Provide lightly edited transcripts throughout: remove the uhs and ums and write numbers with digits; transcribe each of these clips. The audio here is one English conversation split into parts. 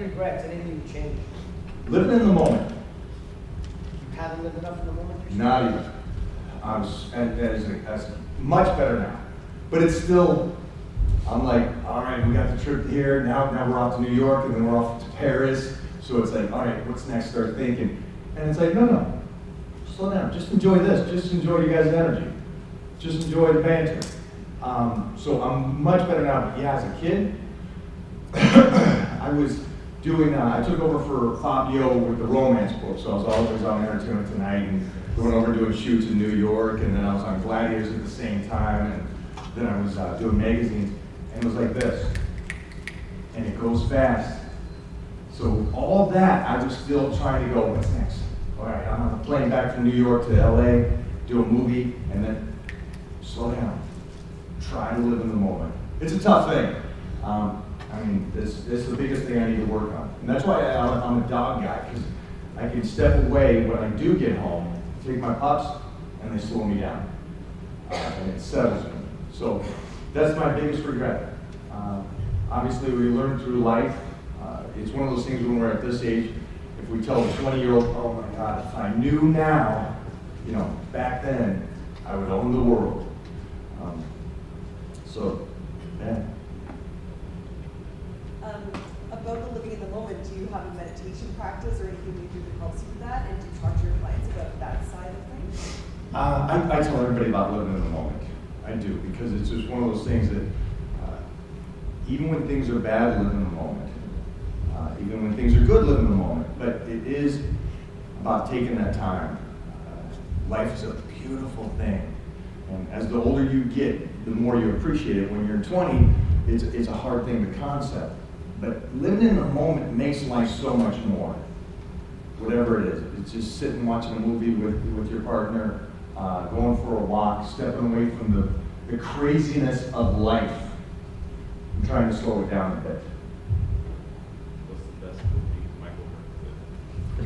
regrets, anything you change? Living in the moment. You haven't lived enough in the moment? Not even. That's much better now. But it's still, I'm like, all right, we got the trip here, now we're off to New York, and then we're off to Paris. So it's like, all right, what's next? Start thinking. And it's like, no, slow down. Just enjoy this. Just enjoy you guys' energy. Just enjoy the banter. So I'm much better now. But yeah, as a kid, I was doing, I took over for Fabio with the romance book. So I was always on Entertainment Tonight and going over doing shoots in New York. And then I was on Gladiators at the same time. And then I was doing magazines. And it was like this. And it goes fast. So all that, I was still trying to go, what's next? All right, I'm on a plane back from New York to LA, do a movie, and then slow down. Try to live in the moment. It's a tough thing. This is the biggest thing I need to work on. And that's why I'm a dog guy, because I can step away when I do get home, take my pups, and they slow me down. And it settles me. So that's my biggest regret. Obviously, we learn through life. It's one of those things when we're at this age, if we tell a 20-year-old, oh my God, if I knew now, back then, I would own the world. Yeah. About the living in the moment, do you have a meditation practice or anything you do that helps you with that? And do you talk to your clients about that side of things? I tell everybody about living in the moment. I do, because it's just one of those things that even when things are bad, live in the moment. Even when things are good, live in the moment. But it is about taking that time. Life is a beautiful thing. And as the older you get, the more you appreciate it. When you're 20, it's a hard thing to concept. But living in the moment makes life so much more. Whatever it is. It's just sitting watching a movie with your partner, going for a walk, stepping away from the craziness of life, and trying to slow it down a bit. What's the best movie Michael Hurt did?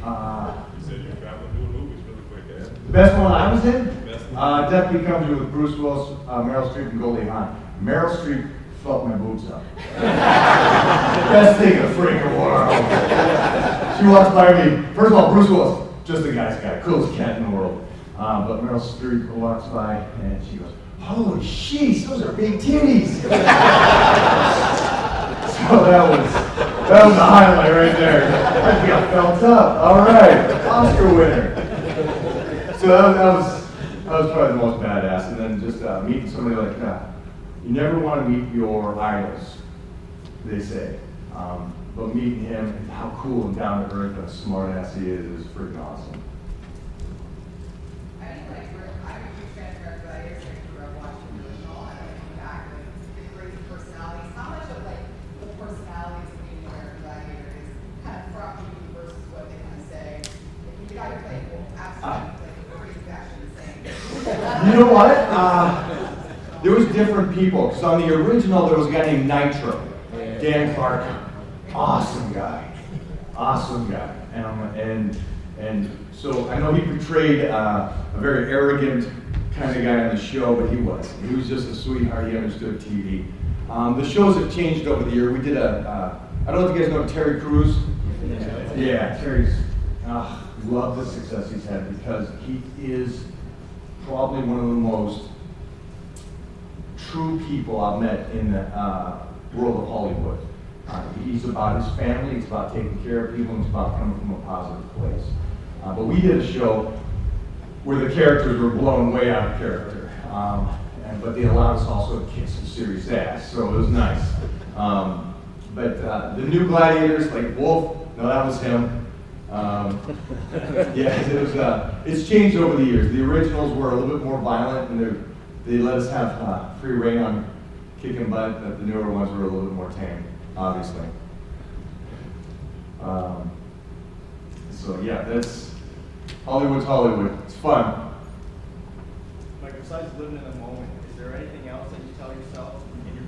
You said you're traveling doing movies really quick, eh? The best one I was in? Best one. Definitely comes with Bruce Willis, Meryl Streep, and Goldie Hawn. Meryl Streep felt my boobs up. Best thing in the freaking world. She walks by me. First of all, Bruce Willis, just a guy's guy, coolest cat in the world. But Meryl Streep walks by and she goes, "Holy sheesh, those are big titties." So that was the highlight right there. I got felt up. All right, Oscar winner. So that was probably the most badass. And then just meeting somebody like that. You never want to meet your idols, they say. But meeting him and how cool and down to earth and smart ass he is freaking awesome. I'm a huge fan of American Gladiators. I grew up watching the original, and I came back with the crazy personalities. How much of the personalities of being an American Gladiator is kind of from you versus what they kind of say? If you got to play, well, absolutely like crazy fashion insane. You know what? There was different people. Because on the original, there was a guy named Nitro, Dan Clark. Awesome guy. And so I know he portrayed a very arrogant kind of guy on the show, but he was just a sweetheart. He understood TV. The shows have changed over the year. We did I don't know if you guys know Terry Crews. Yeah, Terry's, love the success he's had because he is probably one of the most true people I've met in the world of Hollywood. He's about his family, he's about taking care of people, and it's about coming from a positive place. But we did a show where the characters were blown way out of character. But they allowed us also to kick some serious ass, so it was nice. But the new Gladiators, like Wolf, no, that was him. It's changed over the years. The originals were a little bit more violent, and they let us have free reign on kicking butt, but the newer ones were a little bit more tame, obviously. That's Hollywood's Hollywood. It's fun. Like, besides living in the moment, is there anything else that you tell yourself in your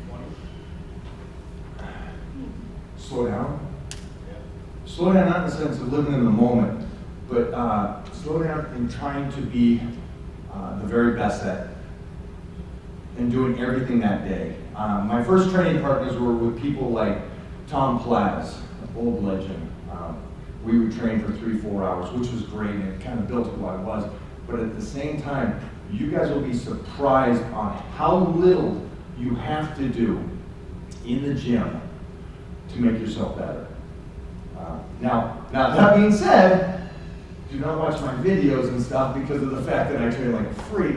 20s? Slow down. Yeah. Slow down not in the sense of living in the moment, but slow down in trying to be the very best at and doing everything that day. My first training partners were with people like Tom Plaz, old legend. We would train for 3-4 hours, which was great, and it kind of built who I was. But at the same time, you guys will be surprised on how little you have to do in the gym to make yourself better. Now that being said, do not watch my videos and stuff because of the fact that I train like a freak,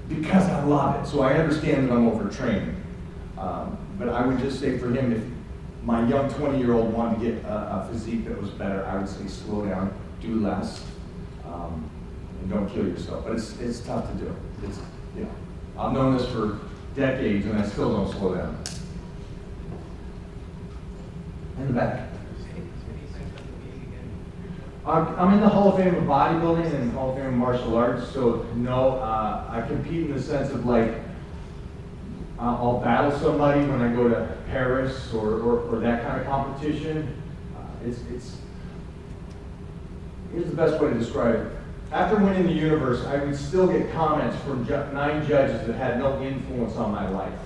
because I love it. So I understand that I'm overtraining. But I would just say for him, if my young 20-year-old wanted to get a physique that was better, I would say slow down, do less, and don't kill yourself. But it's tough to do. It's, you know, I've known this for decades and I still don't slow down. In the back. I'm in the Hall of Fame of bodybuilding and Hall of Fame of martial arts, so no, I compete in the sense of like, I'll battle somebody when I go to Paris or that kind of competition. Here's the best way to describe it. After winning the universe, I would still get comments from 9 judges that had no influence on my life.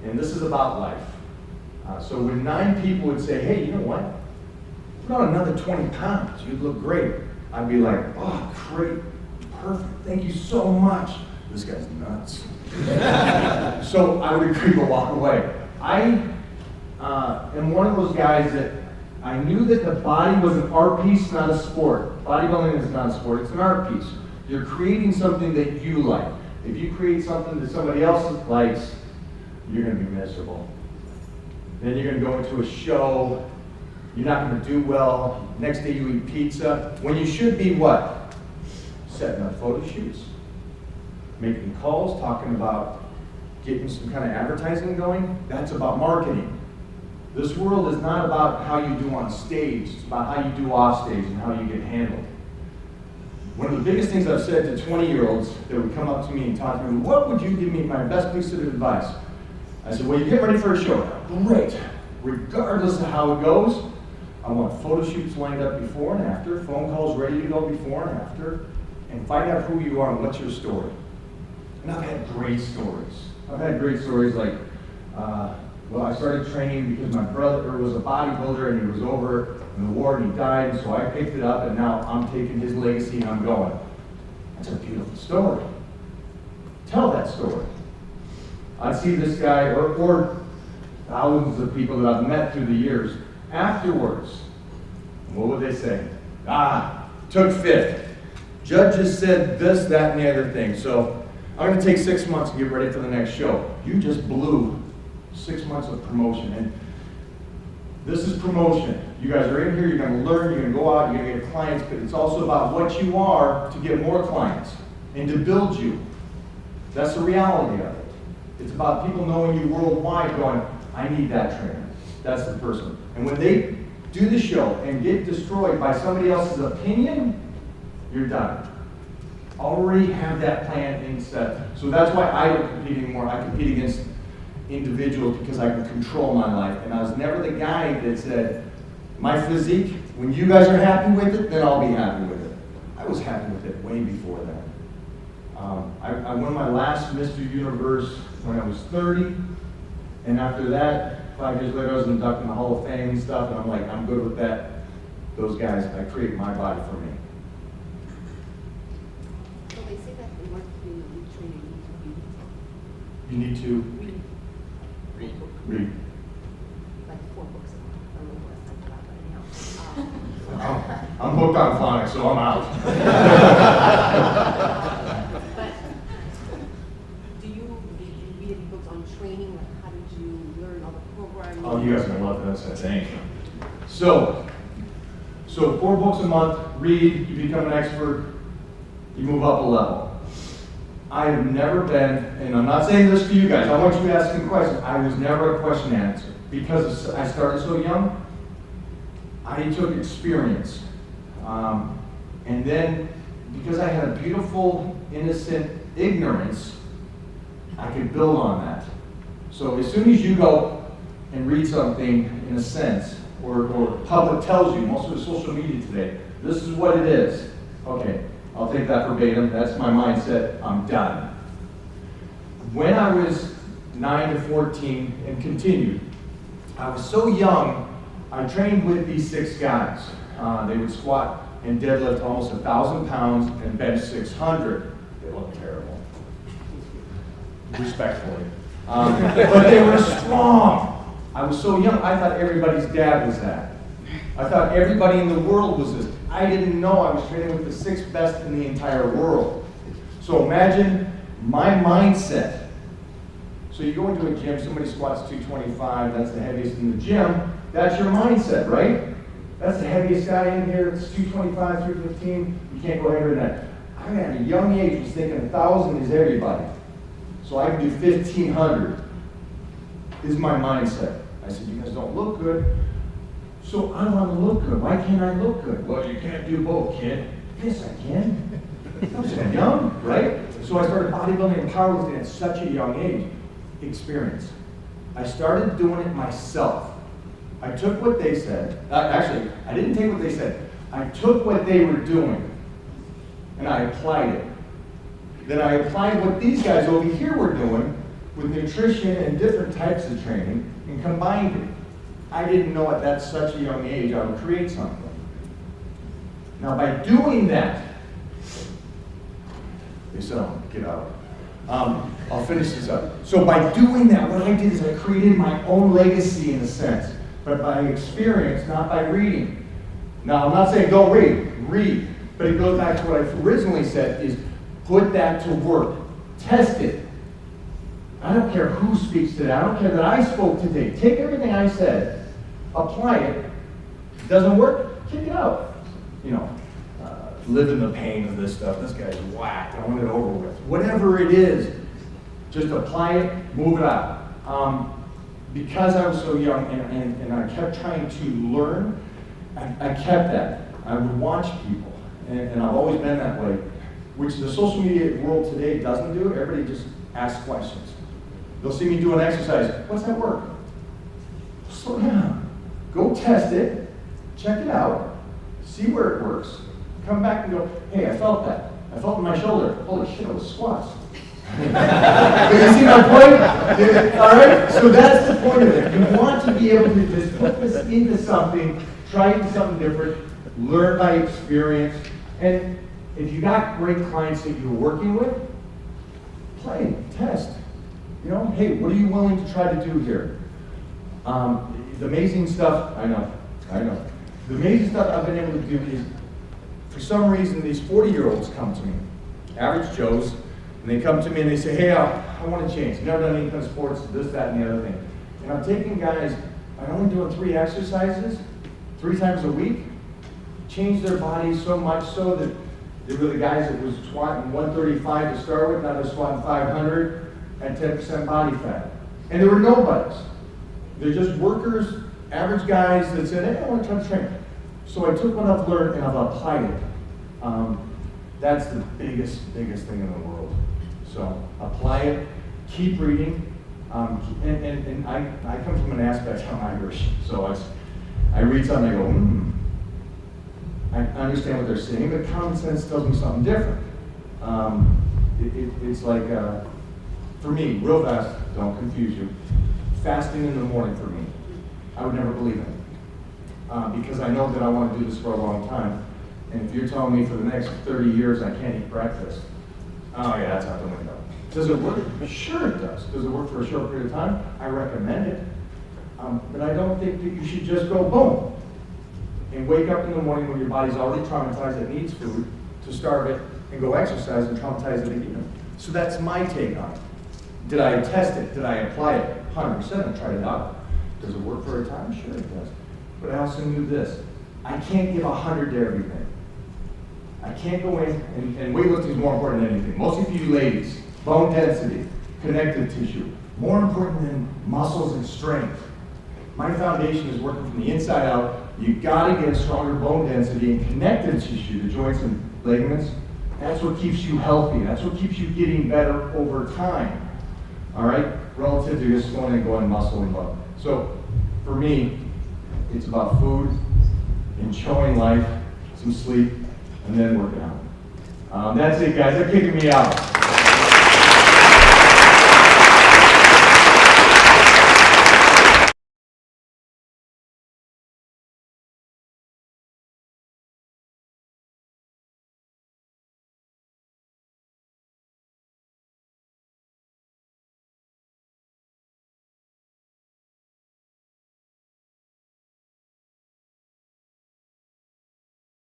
And this is about life. So when 9 people would say, hey, you know what? Put on another 20 pounds, you'd look great. I'd be like, oh, great, perfect, thank you so much. This guy's nuts. So I would agree to walk away. I am one of those guys that I knew that the body was an art piece, not a sport. Bodybuilding is not a sport, it's an art piece. You're creating something that you like. If you create something that somebody else likes, you're gonna be miserable. Then you're gonna go into a show, you're not gonna do well. Next day you eat pizza. When you should be what? Setting up photo shoots, making calls, talking about getting some kind of advertising going. That's about marketing. This world is not about how you do on stage, it's about how you do off stage and how you get handled. One of the biggest things I've said to 20-year-olds that would come up to me and talk to me, what would you give me my best piece of advice? I said, well, you get ready for a show. Great. Regardless of how it goes, I want photo shoots lined up before and after, phone calls ready to go before and after, and find out who you are and what's your story. And I've had great stories. I've had great stories like, well, I started training because my brother was a bodybuilder and he was over in the war and he died, and so I picked it up and now I'm taking his legacy and I'm going. That's a beautiful story. Tell that story. I see this guy, or thousands of people that I've met through the years, afterwards, what would they say? Took 5th. Judges said this, that, and the other thing. So I'm going to take 6 months to get ready for the next show. You just blew 6 months of promotion. And this is promotion. You guys are in here, you're going to learn, you're going to go out, you're going to get clients, but it's also about what you are to get more clients and to build you. That's the reality of it. It's about people knowing you worldwide going, I need that trainer. That's the person. And when they do the show and get destroyed by somebody else's opinion, you're done. Already have that plan in set. So that's why I don't compete anymore. I compete against individuals because I can control my life. And I was never the guy that said, my physique, when you guys are happy with it, then I'll be happy with it. I was happy with it way before that. I won my last Mr. Universe when I was 30. And after that, 5 years later, I was inducted in the Hall of Fame and stuff. And I'm like, I'm good with that. Those guys, I create my body for me. So they say that in order to be a elite trainer, You need to read read. like 4 books a month. I don't know what that's about, but anyhow. I'm hooked on phonics, so I'm out. But do you read any books on training? Like how did you learn all the programming? Oh, you guys are gonna love this, I think. So 4 books a month, read, you become an expert, you move up a level. I have never been, and I'm not saying this to you guys, I want you asking questions. I was never a question answer. Because I started so young, I took experience. And then, because I had a beautiful, innocent ignorance, I could build on that. So as soon as you go and read something in a sense, or public tells you, most of the social media today, this is what it is. Okay, I'll take that verbatim, that's my mindset, I'm done. When I was 9 to 14 and continued, I was so young I trained with these 6 guys. They would squat and deadlift almost 1,000 pounds and bench 600. They look terrible. Respectfully. But they were strong. I was so young, I thought everybody's dad was that. I thought everybody in the world was this. I didn't know I was training with the 6 best in the entire world. So imagine my mindset. So you go into a gym, somebody squats 225, that's the heaviest in the gym. That's your mindset, right? That's the heaviest guy in here, it's 225, 315, you can't go heavier than that. I at a young age was thinking 1,000 is everybody. So I can do 1,500, is my mindset. I said, you guys don't look good, so I want to look good. Why can't I look good? Well, you can't do both, kid. Yes, I can. I was young, right? So I started bodybuilding and powerlifting at such a young age. Experience. I started doing it myself. I took what they said. Actually, I didn't take what they said. I took what they were doing and I applied it. Then I applied what these guys over here were doing with nutrition and different types of training and combined it. I didn't know at such a young age I would create something. Now by doing that, they said, oh, get out. I'll finish this up. So by doing that, what I did is I created my own legacy in a sense, but by experience, not by reading. Now I'm not saying don't read, but it goes back to what I originally said is put that to work, test it. I don't care who speaks today, I don't care that I spoke today. Take everything I said, apply it. Doesn't work, kick it out. You know, live in the pain of this stuff. This guy's whacked, I want it over with. Whatever it is, just apply it, move it out. Because I was so young and I kept trying to learn, I kept that. I would watch people, and I've always been that way, which the social media world today doesn't do. Everybody just asks questions. They'll see me do an exercise. What's that work? Slow down. Go test it, check it out, see where it works, come back and go, hey, I felt that. I felt in my shoulder. Holy shit, it was squats. You see my point? All right? So that's the point of it. You want to be able to just put this into something, try into something different, learn by experience. And if you got great clients that you're working with, play, test. You know, hey, what are you willing to try to do here? The amazing stuff, I know. The amazing stuff I've been able to do is, for some reason, these 40-year-olds come to me, average Joes, and they come to me and they say, hey, I want to change. I've never done any kind of sports, this, that, and the other thing. And I'm taking guys, I'm only doing 3 exercises, 3 times a week, change their bodies so much so that they were the guys that was squatting 135 to start with, now they're squatting 500 and 10% body fat. And there were nobodies. They're just workers, average guys that said, hey, I want to try to train. So I took what I've learned and I've applied it. That's the biggest thing in the world. So apply it, keep reading, and I come from an aspect, I'm Irish, so I read something, I go, I understand what they're saying, but common sense tells me something different. It's like, for me, real fast, don't confuse you, fasting in the morning for me, I would never believe it. Because I know that I want to do this for a long time. And if you're telling me for the next 30 years I can't eat breakfast, oh yeah, that's out the window. Does it work? Sure it does. Does it work for a short period of time? I recommend it. But I don't think that you should just go boom and wake up in the morning when your body's already traumatized, it needs food, to starve it and go exercise and traumatize it again. So that's my take on it. Did I test it? Did I apply it? 100%. I tried it out. Does it work for a time? Sure it does. But I also knew this. I can't give 100 to everything. I can't go in, and weightlifting is more important than anything. Most of you ladies, bone density, connective tissue, more important than muscles and strength. My foundation is working from the inside out. You've got to get stronger bone density and connective tissue, the joints and ligaments. That's what keeps you healthy. That's what keeps you getting better over time. All right? Relative to just going and going muscle and bone. So, for me, it's about food, enjoying life, some sleep, and then working out. That's it, guys. They're kicking me out.